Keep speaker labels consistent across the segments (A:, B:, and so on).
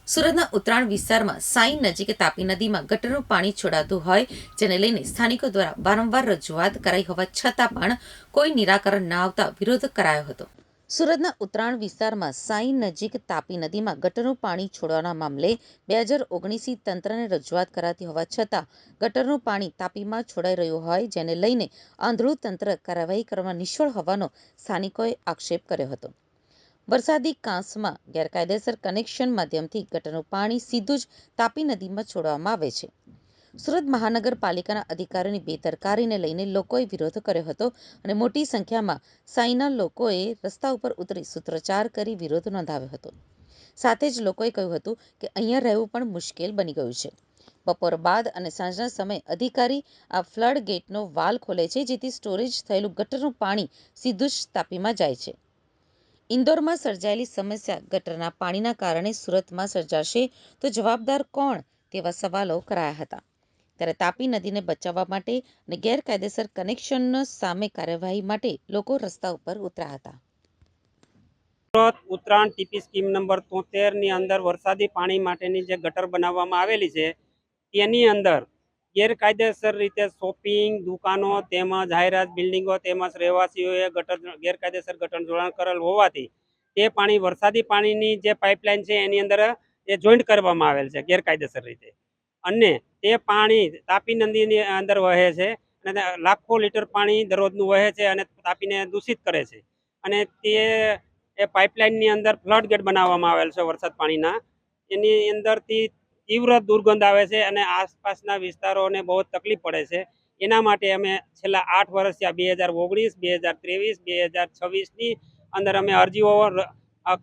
A: સુરતના ઉત્તરાયણ વિસ્તારમાં સાઈ નજીક તાપી નદીમાં ગટરનું પાણી છોડાતું હોય, જેને લઈને સ્થાનિકો દ્વારા વારંવાર રજૂઆત કરાઈ હોવા છતાં પણ કોઈ નિરાકરણ ન આવતા વિરોધ કરાયો હતો. સુરતના ઉત્તરાયણ વિસ્તારમાં સાઈ નજીક તાપી નદીમાં ગટરનું પાણી છોડવાના મામલે 2019થી તંત્રને રજૂઆત કરાતી હોવા છતાં ગટરનું પાણી તાપીમાં છોડાઈ રહ્યું હોય, જેને લઈને આંધળું તંત્ર કાર્યવાહી કરવામાં નિષ્ફળ હોવાનો સ્થાનિકોએ આક્ષેપ કર્યો હતો. વરસાદી કાંસમાં ગેરકાયદેસર કનેક્શન માધ્યમથી ગટરનું પાણી સીધું જ તાપી નદીમાં છોડવામાં આવે છે. સુરત મહાનગરપાલિકાના અધિકારીઓની બેદરકારીને લઈને લોકોએ વિરોધ કર્યો હતો અને મોટી સંખ્યામાં સાઈના લોકોએ રસ્તા ઉપર ઉતરી સૂત્રોચ્ચાર કરી વિરોધ નોંધાવ્યો હતો. સાથે જ લોકોએ કહ્યું હતું કે અહીંયા રહેવું પણ મુશ્કેલ બની ગયું છે. બપોર બાદ અને સાંજના સમયે અધિકારી આ ફ્લડ ગેટનો વાલ ખોલે છે, જેથી સ્ટોરેજ થયેલું ગટરનું પાણી સીધું જ તાપીમાં જાય છે. ઇન્દોરમાં સર્જાયેલી સમસ્યા ગટરના પાણીના કારણે સુરતમાં સર્જાશે તો જવાબદાર કોણ, તેવા સવાલો કરાયા હતા. ત્યારે તાપી નદીને બચાવવા માટે અને ગેરકાયદેસર કનેક્શન સામે કાર્યવાહી માટે લોકો રસ્તા ઉપર ઉતર્યા હતા.
B: Surat Uttarayan TP scheme number 73 ની અંદર વરસાદી પાણી માટેની જે ગટર બનાવવામાં આવેલી છે, તેની અંદર ગેરકાયદેસર રીતે શોપિંગ દુકાનો તેમજ જાહેરાત બિલ્ડિંગો તેમજ રહેવાસીઓએ ગેરકાયદેસર ગટર જોડાણ કરેલ હોવાથી તે પાણી વરસાદી પાણીની જે પાઇપલાઇન છે એની અંદર એ જોઈન્ટ કરવામાં આવેલ છે ગેરકાયદેસર રીતે, અને તે પાણી તાપી નદીની અંદર વહે છે અને લાખો લીટર પાણી દરરોજનું વહે છે અને તાપીને દૂષિત કરે છે. અને તે પાઇપલાઇનની અંદર ફ્લડ ગેટ બનાવવામાં આવેલ છે વરસાદ પાણીના, એની અંદરથી તીવ્ર દુર્ગંધ આવે છે અને આસપાસના વિસ્તારોને બહુ તકલીફ પડે છે. એના માટે અમે છેલ્લા 8 વર્ષથી 2019, 2023, 2026ની અંદર અમે અરજીઓ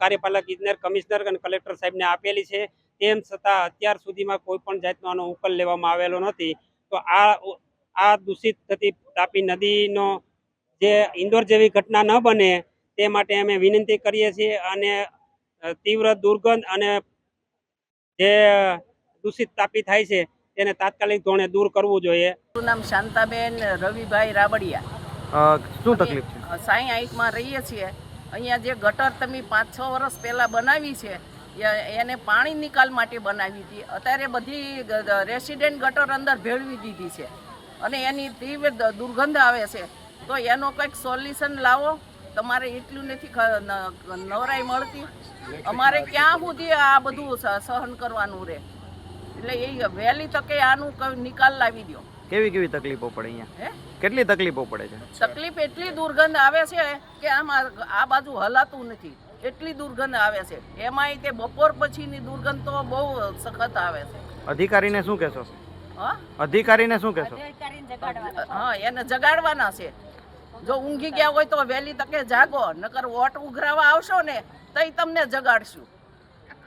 B: કાર્યપાલક ઇજનેર, કમિશનર અને કલેક્ટર સાહેબને આપેલી છે. તેમ છતાં અત્યાર સુધીમાં કોઈ પણ જાતનો આનો ઉકેલ લેવામાં આવેલો નથી. તો આ દૂષિત થતી તાપી નદીનો જે ઇન્દોર જેવી ઘટના ન બને તે માટે અમે વિનંતી કરીએ છીએ અને તીવ્ર દુર્ગંધ અને જે દૂષિત તાપી થાય છે તેને તાત્કાલિક ધોરણે દૂર કરવું જોઈએ.
C: મારું નામ શાંતાબેન રવિભાઈ રાબડિયા.
D: શું તકલીફ છે?
C: સાઈ આઈટમાં રહીએ છીએ. અહીંયા જે ગટર તમે 5-6 વર્ષ પહેલાં બનાવી છે એને પાણી નિકાલ માટે બનાવી હતી. અત્યારે બધી રેસિડેન્ટ ગટર અંદર ભેળવી દીધી છે અને એની તીવ્ર દુર્ગંધ આવે છે. તો એનો કંઈક સોલ્યુશન લાવો. તમારે એટલું નથી નવરાઈ મળતી, અમારે ક્યાં સુધી આ બધું સહન કરવાનું રહે? એટલે એ વહેલી તકે આનું નિકાલ લાવી દો.
D: કેવી તકલીફો પડે અહીંયા? કેટલી તકલીફો પડે છે?
C: તકલીફ એટલી દુર્ગંધ આવે છે કે આમાં આ બાજુ હલાતું નથી, એટલી દુર્ગંધ આવે છે. એમાંય તે બપોર પછીની દુર્ગંધ તો બહુ સખત આવે છે.
D: અધિકારીને શું કહેશો?
C: હા,
D: અધિકારીને શું કહેશો?
C: હા, એને જગાડવાના છે. જો ઊંઘી ગયા હોય તો વહેલી તકે જાગો, નકર વોટ ઉઘરાવા આવશો ને તઈ તમને જગાડશું.